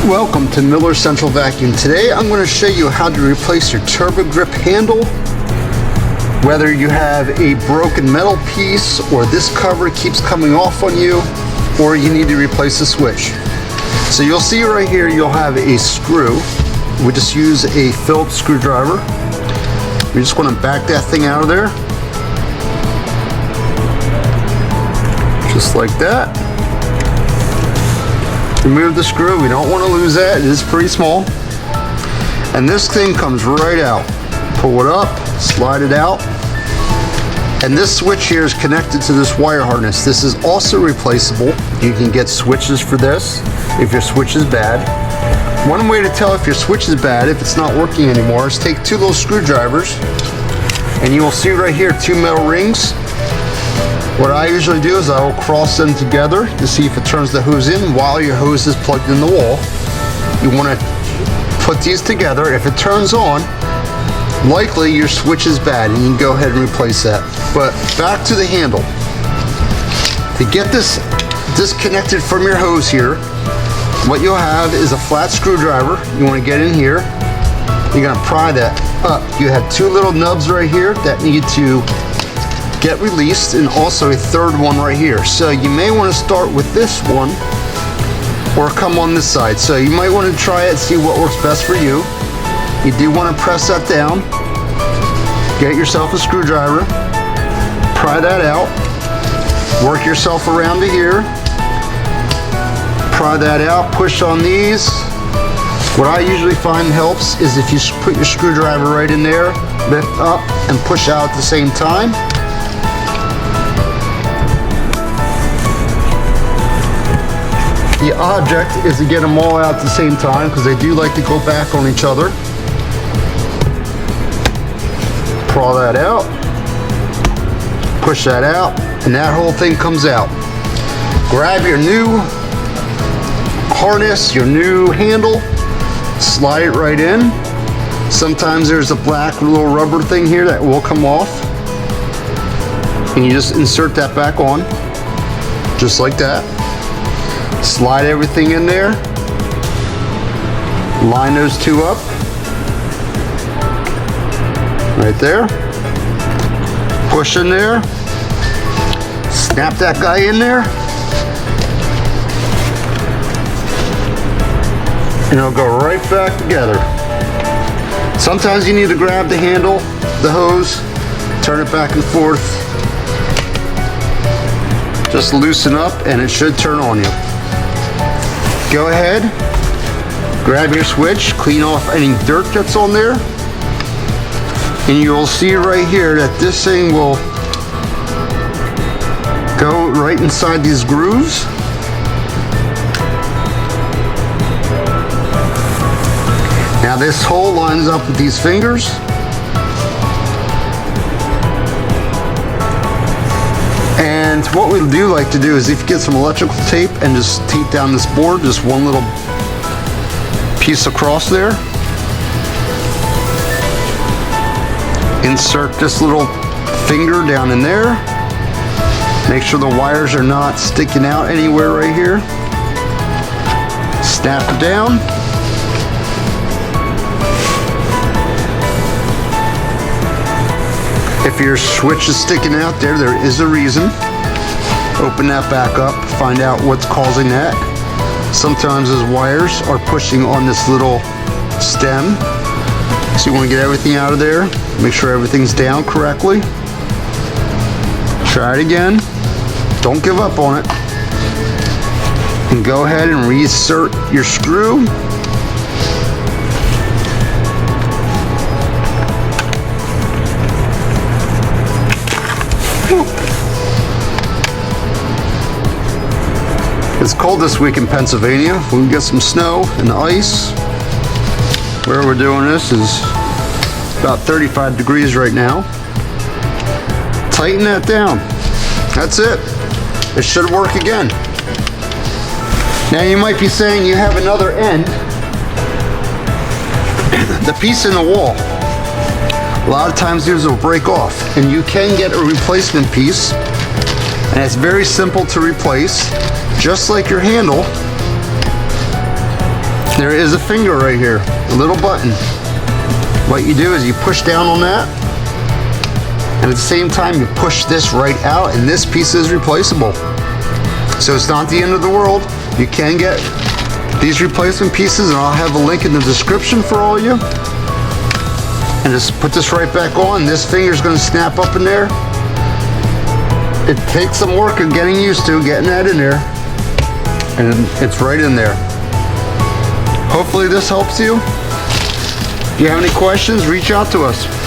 Welcome to Miller Central Vacuum. Today I'm going to show you how to replace your Turrbogrip handle. Whether you have a broken metal piece or this cover keeps coming off on you, or you need to replace the switch. So you'll see right here you'll have a screw. We just use a Phillips screwdriver. We just want to back that thing out of there. Just like that. Remove the screw, we don't want to lose that, it is pretty small. And this thing comes right out. Pull it up, slide it out. And this switch here is connected to this wire harness. This is also replaceable. You can get switches for this if your switch is bad. One way to tell if your switch is bad, if it's not working anymore, is take two little screwdrivers and you will see right here two metal rings. What I usually do is I will cross them together to see if it turns the hose in while your hose is plugged in the wall. You want to put these together. If it turns on, likely your switch is bad and you can go ahead and replace that. But back to the handle. To get this disconnected from your hose here, what you'll have is a flat screwdriver. You want to get in here. You're going to pry that up. You have two little nubs right here that need to get released, and also a third one right here. So you may want to start with this one or come on this side. So you might want to try it, see what works best for you. You do want to press that down. Get yourself a screwdriver. Pry that out. Work yourself around to here. Pry that out. Push on these. What I usually find helps is if you put your screwdriver right in there, lift up and push out at the same time. The object is to get them all out at the same time because they do like to go back on each other. Pull that out, push that out, and that whole thing comes out. Grab your new harness, your new handle, slide it right in. Sometimes there's a black little rubber thing here that will come off, and you just insert that back on, just like that. Slide everything in there. Line those two up. Right there. Push in there. Snap that guy in there. And it'll go right back together. Sometimes you need to grab the handle, the hose, turn it back and forth. Just loosen up and it should turn on you. Go ahead, grab your switch, clean off any dirt that's on there, and you'll see right here that this thing will go right inside these grooves. Now this hole lines up with these fingers. And what we do like to do is if you get some electrical tape and just tape down this board, just one little piece across there. Insert this little finger down in there. Make sure the wires are not sticking out anywhere right here. Snap it down. If your switch is sticking out there, there is a reason. Open that back up, find out what's causing that. Sometimes those wires are pushing on this little stem. So you want to get everything out of there. Make sure everything's down correctly. Try it again. Don't give up on it. And go ahead and reinsert your screw. It's cold this week in Pennsylvania. We can get some snow and ice. Where we're doing this is about 35 degrees right now. Tighten that down. That's it. It should work again. Now you might be saying you have another end. The piece in the wall. A lot of times these will break off, and you can get a replacement piece, and it's very simple to replace. Just like your handle, there is a finger right here, a little button. What you do is you push down on that, and at the same time you push this right out, and this piece is replaceable. So it's not the end of the world. You can get these replacement pieces, and I'll have a link in the description for all of you. And just put this right back on. This finger's gonna snap up in there. It takes some work of getting used to getting that in there, and it's right in there. Hopefully this helps you. If you have any questions, reach out to us.